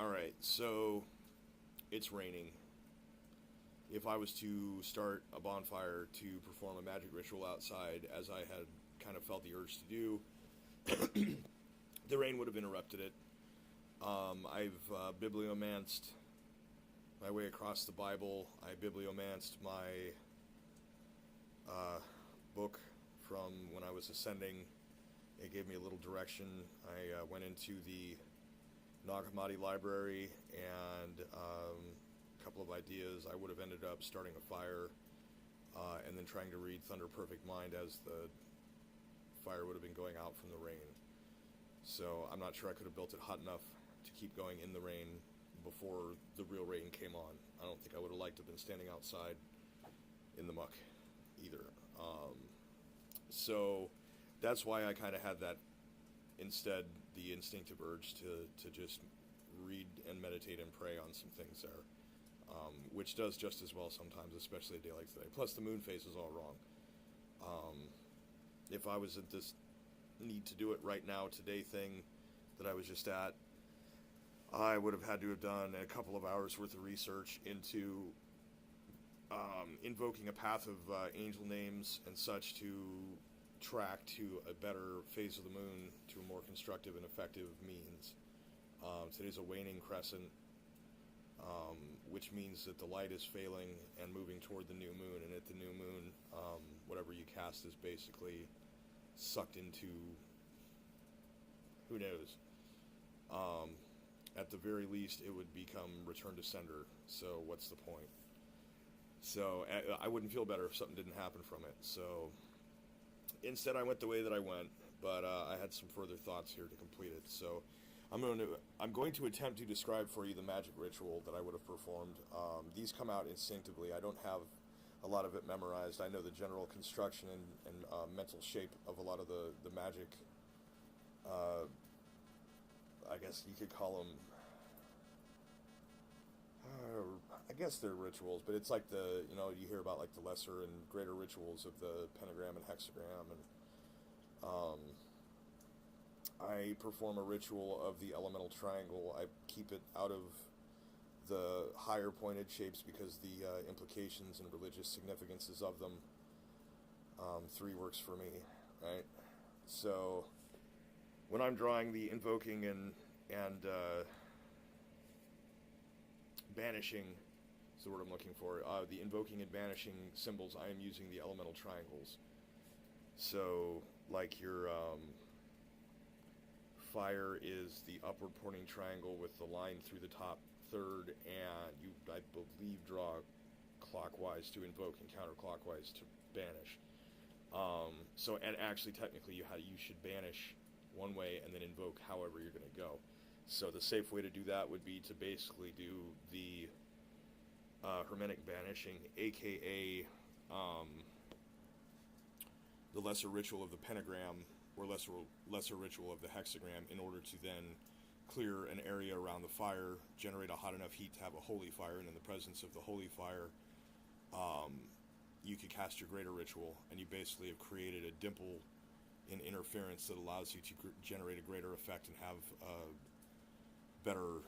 Alright, so it's raining. If I was to start a bonfire to perform a magic ritual outside, as I had kind of felt the urge to do, the rain would have interrupted it. I've bibliomanced my way across the Bible. I bibliomanced my book from when I was ascending. It gave me a little direction. I went into the Nag Hammadi library and a couple of ideas. I would have ended up starting a fire and then trying to read Thunder Perfect Mind as the fire would have been going out from the rain. So I'm not sure I could have built it hot enough to keep going in the rain before the real rain came on. I don't think I would have liked to have been standing outside in the muck either. So that's why I kind of had that instead, the instinctive urge to just read and meditate and pray on some things there, which does just as well sometimes, especially a day like today. Plus the moon phase is all wrong. If I was at this need to do it right now today thing that I was just at, I would have had to have done a couple of hours worth of research into invoking a path of angel names and such to track to a better phase of the moon to a more constructive and effective means. Today's a waning crescent, which means that the light is failing and moving toward the new moon, and at the new moon, whatever you cast is basically sucked into, who knows. At the very least, it would become return to sender, so what's the point? So I wouldn't feel better if something didn't happen from it. So instead I went the way that I went, but I had some further thoughts here to complete it. So I'm going to attempt to describe for you the magic ritual that I would have performed. These come out instinctively. I don't have a lot of it memorized. I know the general construction and mental shape of a lot of the magic, I guess you could call them, I guess they're rituals, but it's like you hear about like the lesser and greater rituals of the pentagram and hexagram, and I perform a ritual of the elemental triangle. I keep it out of the higher pointed shapes because the implications and religious significances of them. 3 works for me, right? So when I'm drawing the invoking and banishing is the word I'm looking for. The invoking and banishing symbols, I am using the elemental triangles. So, like your fire is the upward pointing triangle with the line through the top third, and you, I believe, draw clockwise to invoke and counterclockwise to banish. And actually, technically, you should banish one way and then invoke however you're going to go. So the safe way to do that would be to basically do the hermetic banishing, aka the lesser ritual of the pentagram or lesser ritual of the hexagram, in order to then clear an area around the fire, generate a hot enough heat to have a holy fire, and in the presence of the holy fire, you could cast your greater ritual, and you basically have created a dimple in interference that allows you to generate a greater effect and have better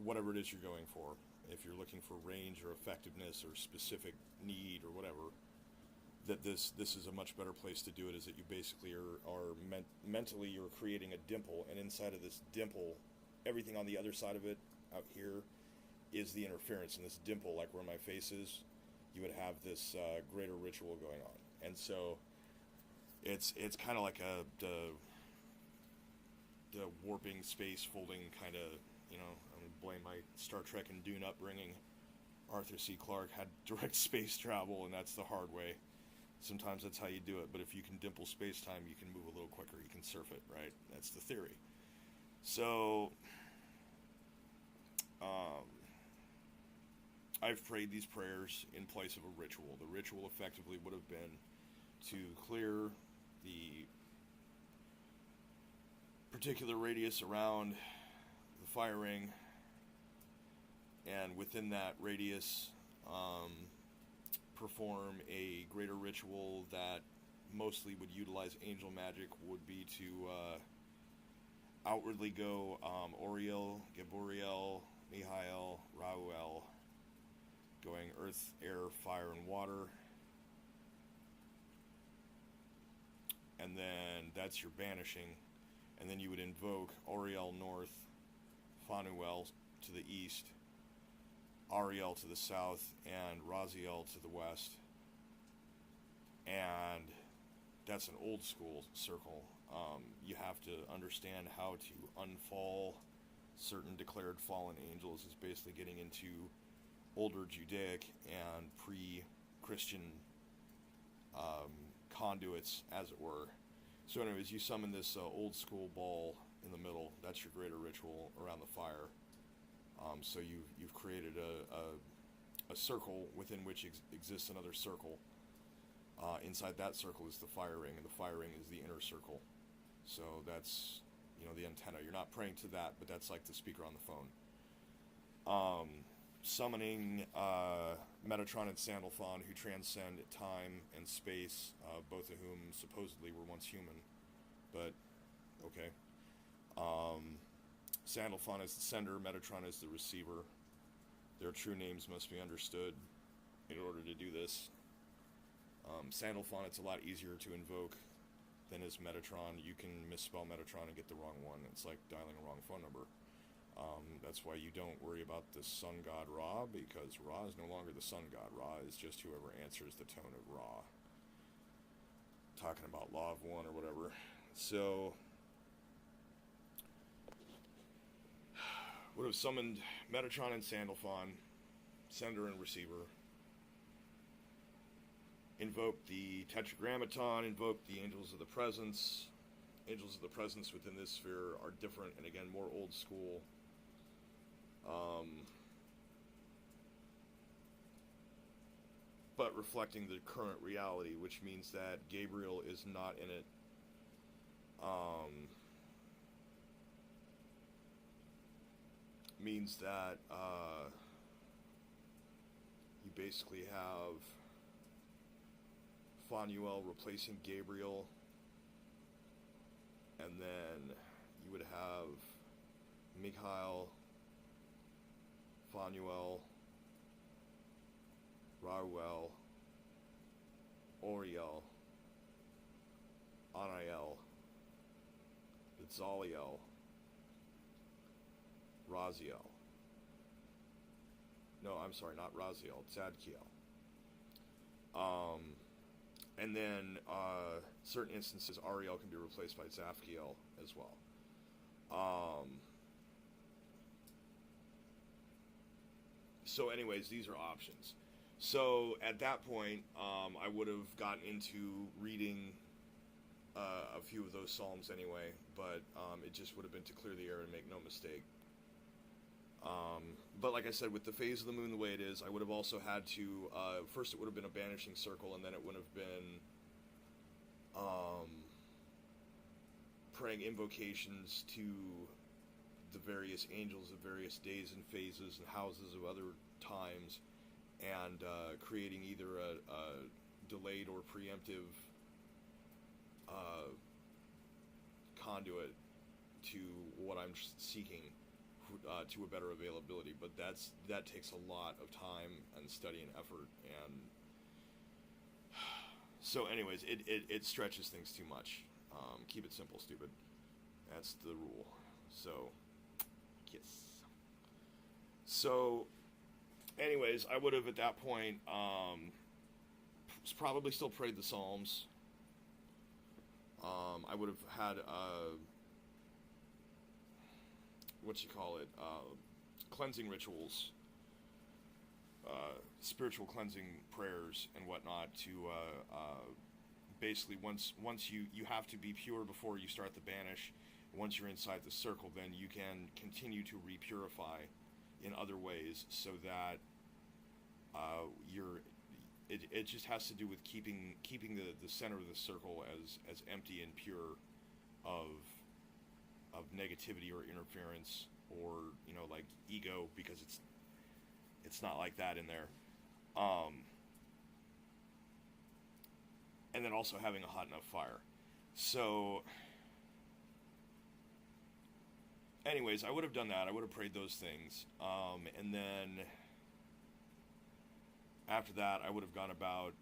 whatever it is you're going for. If you're looking for range or effectiveness or specific need or whatever, that this is a much better place to do it. Is that you basically are mentally you're creating a dimple, and inside of this dimple, everything on the other side of it out here is the interference. And this dimple, like where my face is, you would have this greater ritual going on. And so it's kind of like the warping space folding kind of, I'm going to blame my Star Trek and Dune upbringing. Arthur C. Clarke had direct space travel, and that's the hard way. Sometimes that's how you do it, but if you can dimple space-time, you can move a little quicker, you can surf it, right? That's the theory. So I've prayed these prayers in place of a ritual. The ritual effectively would have been to clear the particular radius around the fire ring, and within that radius, perform a greater ritual that mostly would utilize angel magic, would be to outwardly go Oriel, Geburiel, Mihail, Rauel, going earth, air, fire, and water. And then that's your banishing. And then you would invoke Oriel north, Phanuel to the east, Ariel to the south, and Raziel to the west. And that's an old school circle. You have to understand how to unfall certain declared fallen angels, is basically getting into older Judaic and pre-Christian conduits, as it were. So anyways, you summon this old school ball in the middle. That's your greater ritual around the fire. So you've created a circle within which exists another circle. Inside that circle is the fire ring, and the fire ring is the inner circle. So that's, the antenna. You're not praying to that, but that's like the speaker on the phone. Summoning Metatron and Sandalphon, who transcend time and space, both of whom supposedly were once human, but okay. Sandalphon is the sender, Metatron is the receiver. Their true names must be understood in order to do this. Sandalphon, it's a lot easier to invoke than is Metatron. You can misspell Metatron and get the wrong one. It's like dialing a wrong phone number. That's why you don't worry about the sun god Ra, because Ra is no longer the sun god. Ra is just whoever answers the tone of Ra. Talking about Law of One or whatever. So, would have summoned Metatron and Sandalphon, sender and receiver. Invoke the Tetragrammaton, invoke the Angels of the Presence. Angels of the Presence within this sphere are different and again more old school. But reflecting the current reality, which means that Gabriel is not in it. Means that you basically have Phanuel replacing Gabriel, and then you would have Mikhail, Phanuel, Rauel, Oriel, Anael, Zaliel, Raziel. No, I'm sorry, not Raziel, Tzadkiel. And then certain instances, Ariel can be replaced by Zafkiel as well. So anyways, these are options. So at that point, I would have gotten into reading a few of those psalms anyway, but it just would have been to clear the air and make no mistake. But like I said, with the phase of the moon the way it is, I would have also had to, first it would have been a banishing circle, and then it would have been praying invocations to the various angels of various days and phases and houses of other times, and creating either a delayed or preemptive conduit to what I'm seeking, to a better availability. But that takes a lot of time and study and effort, and so anyways, it stretches things too much. Keep it simple, stupid. That's the rule. So yes. So anyways, I would have at that point probably still prayed the Psalms. I would have had cleansing rituals, spiritual cleansing prayers and whatnot to basically once you have to be pure before you start the banish. Once you're inside the circle, then you can continue to repurify in other ways, so that it just has to do with keeping the center of the circle as empty and pure of negativity or interference or like ego, because it's not like that in there. And then also having a hot enough fire. So anyways, I would have done that. I would have prayed those things. And then after that, I would have gone about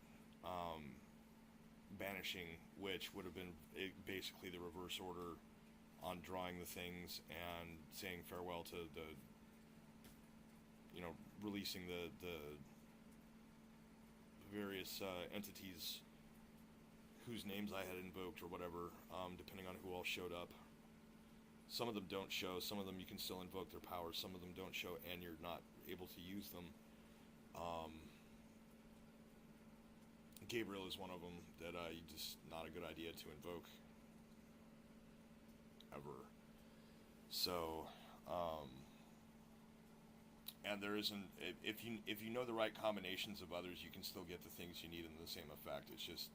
banishing, which would have been basically the reverse order on drawing the things and saying farewell to the, releasing the various entities whose names I had invoked or whatever, depending on who all showed up. Some of them don't show, some of them you can still invoke their powers, some of them don't show and you're not able to use them. Gabriel is one of them that just not a good idea to invoke ever. So, and there isn't, if you know the right combinations of others, you can still get the things you need in the same effect. It's just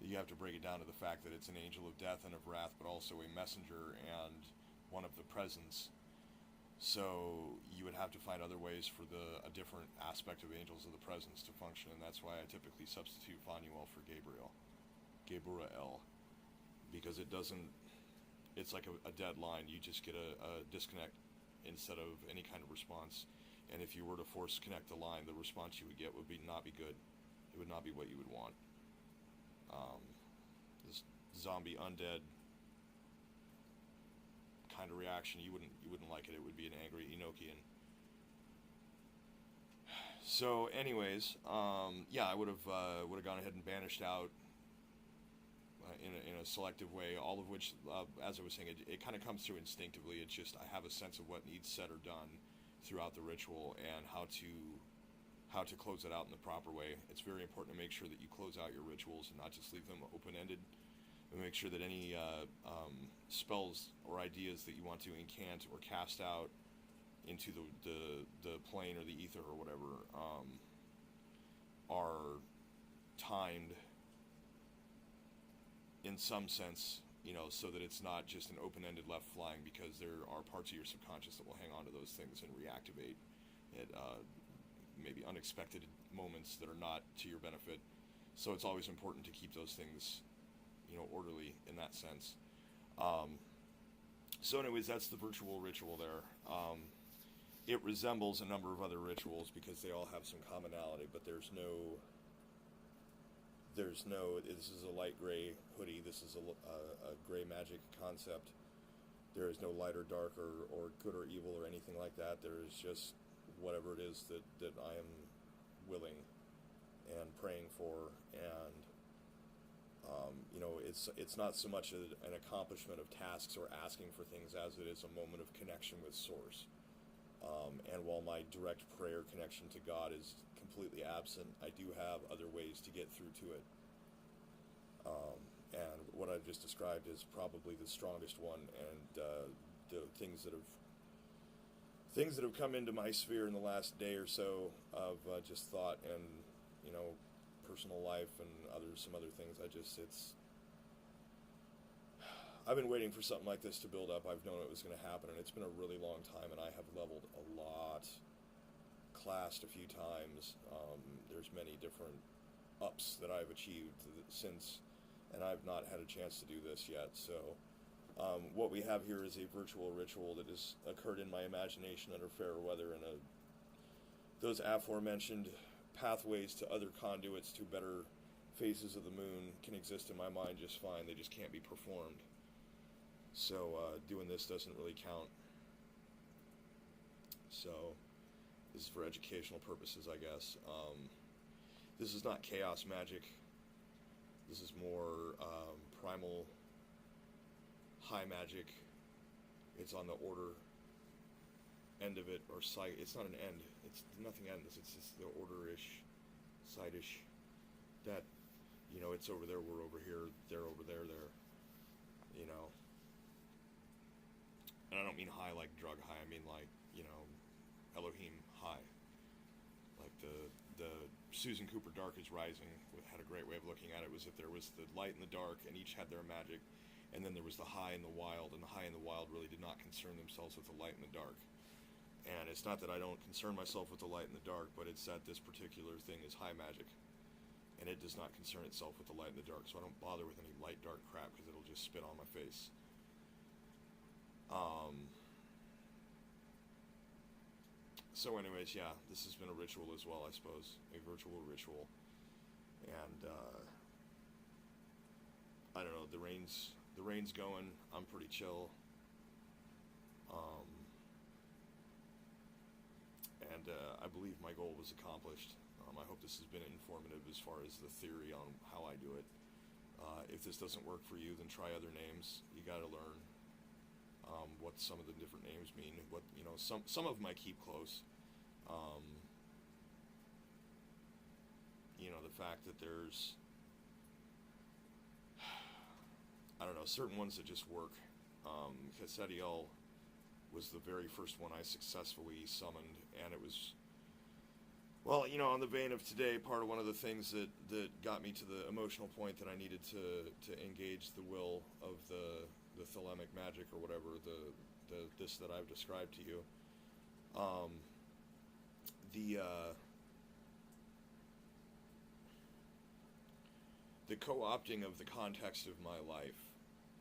you have to break it down to the fact that it's an angel of death and of wrath, but also a messenger and one of the presence. So you would have to find other ways for a different aspect of angels of the presence to function, and that's why I typically substitute Phanuel for Gabriel, because it's like a dead line. You just get a disconnect instead of any kind of response, and if you were to force connect the line, the response you would get would not be good. It would not be what you would want. This zombie undead kind of reaction, you wouldn't like it. It would be an angry Enochian. So, anyways, I would have gone ahead and banished out in a selective way. All of which, as I was saying, it kind of comes through instinctively. It's just I have a sense of what needs said or done throughout the ritual and how to close it out in the proper way. It's very important to make sure that you close out your rituals and not just leave them open-ended. And make sure that any spells or ideas that you want to incant or cast out into the plane or the ether or whatever are timed in some sense, so that it's not just an open-ended left flying, because there are parts of your subconscious that will hang on to those things and reactivate at maybe unexpected moments that are not to your benefit. So it's always important to keep those things orderly in that sense. So anyways, that's the virtual ritual there. It resembles a number of other rituals because they all have some commonality, but this is a light gray hoodie, this is a gray magic concept. There is no light or dark or good or evil or anything like that. There is just whatever it is that I am willing and praying for, and it's not so much an accomplishment of tasks or asking for things as it is a moment of connection with Source. And while my direct prayer connection to God is completely absent, I do have other ways to get through to it. And what I've just described is probably the strongest one, and the things that have come into my sphere in the last day or so of just thought and personal life and some other things. I've been waiting for something like this to build up. I've known it was going to happen, and it's been a really long time, and I have leveled a lot, classed a few times. There's many different ups that I've achieved since, and I've not had a chance to do this yet. So what we have here is a virtual ritual that has occurred in my imagination under fair weather, and those aforementioned pathways to other conduits to better phases of the moon can exist in my mind just fine. They just can't be performed. So doing this doesn't really count. So this is for educational purposes, I guess. This is not chaos magic. This is more primal high magic. It's on the order end of it, or site. It's not an end. It's nothing ends. It's just the order-ish, side-ish. That, it's over there, we're over here, they're over there. And I don't mean high like drug high. I mean like, Elohim high. Like the Susan Cooper Dark is Rising had a great way of looking at it, was that there was the light and the dark, and each had their magic, and then there was the high and the wild, and the high and the wild really did not concern themselves with the light and the dark. And it's not that I don't concern myself with the light and the dark, but it's that this particular thing is high magic, and it does not concern itself with the light and the dark, so I don't bother with any light dark crap because it'll just spit on my face. So anyways, yeah, this has been a ritual as well, I suppose. A virtual ritual. And, I don't know, the rain's going. I'm pretty chill. Um, and I believe my goal was accomplished. I hope this has been informative as far as the theory on how I do it. If this doesn't work for you, then try other names. You got to learn what some of the different names mean. What some of them I keep close. Um, the fact that there's I don't know, certain ones that just work. Casadiel was the very first one I successfully summoned, and it was, well, on the vein of today, part of one of the things that got me to the emotional point that I needed to engage the will of the thelemic magic or whatever, this that I've described to you. The co-opting of the context of my life.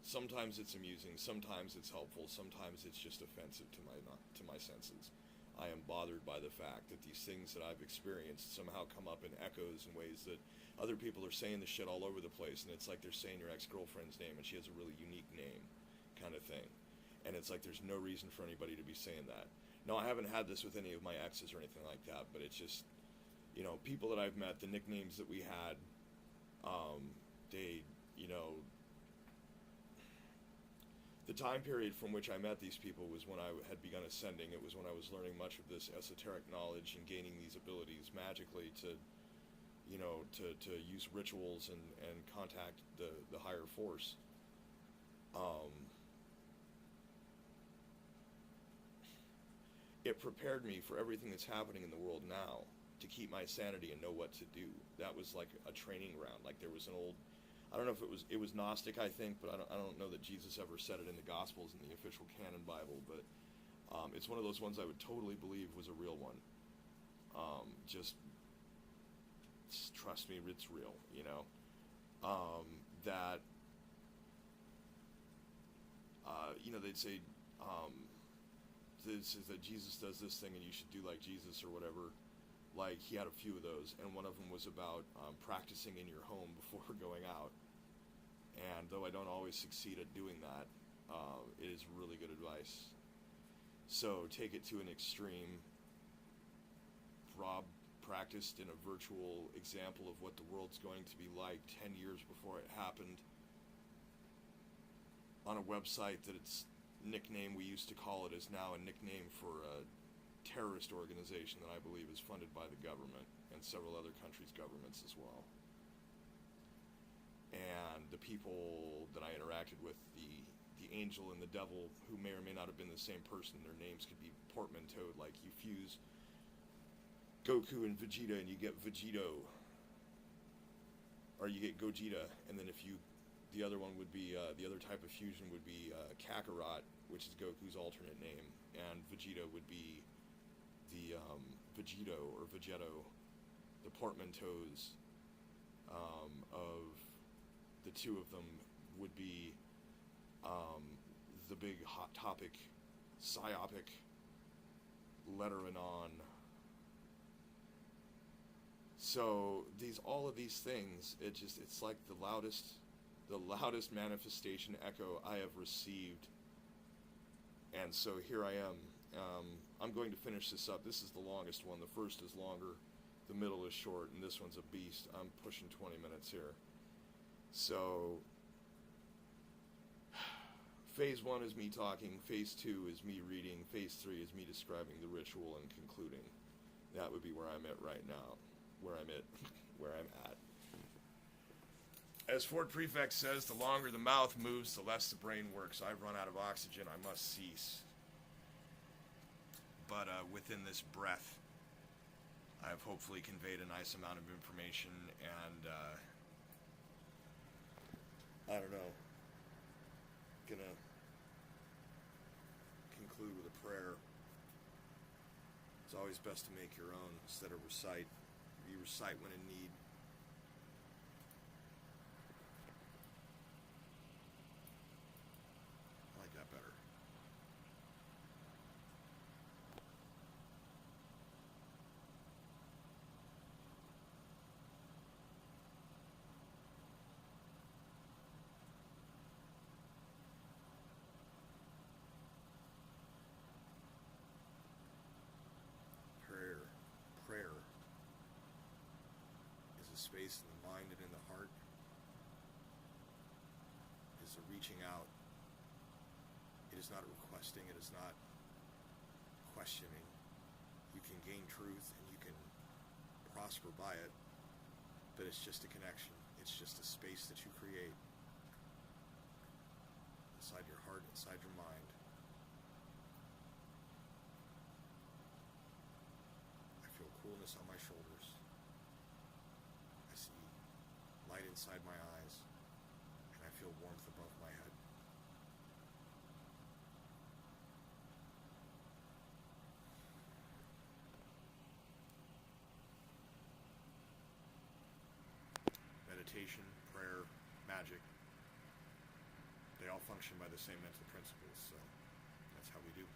Sometimes it's amusing, sometimes it's helpful, sometimes it's just offensive to my senses. I am bothered by the fact that these things that I've experienced somehow come up in echoes in ways that other people are saying this shit all over the place, and it's like they're saying your ex-girlfriend's name, and she has a really unique name, kind of thing. And it's like there's no reason for anybody to be saying that. No, I haven't had this with any of my exes or anything like that, but it's just, people that I've met, the nicknames that we had, they, the time period from which I met these people was when I had begun ascending. It was when I was learning much of this esoteric knowledge and gaining these abilities magically to use rituals and contact the higher force. It prepared me for everything that's happening in the world now, to keep my sanity and know what to do. That was like a training ground. Like there was an old, I don't know if it was Gnostic, I think, but I don't know that Jesus ever said it in the Gospels in the official canon Bible, but it's one of those ones I would totally believe was a real one. Just trust me, it's real, that, they'd say, this is that Jesus does this thing and you should do like Jesus or whatever. Like, he had a few of those, and one of them was about practicing in your home before going out. And though I don't always succeed at doing that, it is really good advice. So take it to an extreme. Rob practiced in a virtual example of what the world's going to be like 10 years before it happened on a website that its nickname, we used to call it, is now a nickname for a terrorist organization that I believe is funded by the government and several other countries' governments as well. And the people that I interacted with, the angel and the devil, who may or may not have been the same person, their names could be portmanteaued. Like, you fuse Goku and Vegeta and you get Vegito, or you get Gogeta, and then the other one would be, the other type of fusion would be Kakarot, which is Goku's alternate name, and Vegeta would be the Vegito or Vegeto, the portmanteaus of the two of them would be the big hot topic, psyopic Letteranon. So all of these things, it's like the loudest manifestation echo I have received. And so here I am. I'm going to finish this up. This is the longest one. The first is longer, the middle is short, and this one's a beast. I'm pushing 20 minutes here. So phase 1 is me talking, phase 2 is me reading, phase 3 is me describing the ritual and concluding. That would be where I'm at right now. Where I'm at. As Fort Prefect says, the longer the mouth moves, the less the brain works. I've run out of oxygen. I must cease. But within this breath, I have hopefully conveyed a nice amount of information, and I don't know, gonna conclude with a prayer. It's always best to make your own instead of recite. You recite when in need. I like that better. space in the mind and in the heart is the reaching out. It is not requesting, it is not questioning. You can gain truth and you can prosper by it, but it's just a connection. It's just a space that you create inside your heart, inside your mind. I feel coolness on my shoulders. I see light inside my eyes, and I feel warmth above my head. Meditation, prayer, magic, they all function by the same mental principles, so that's how we do.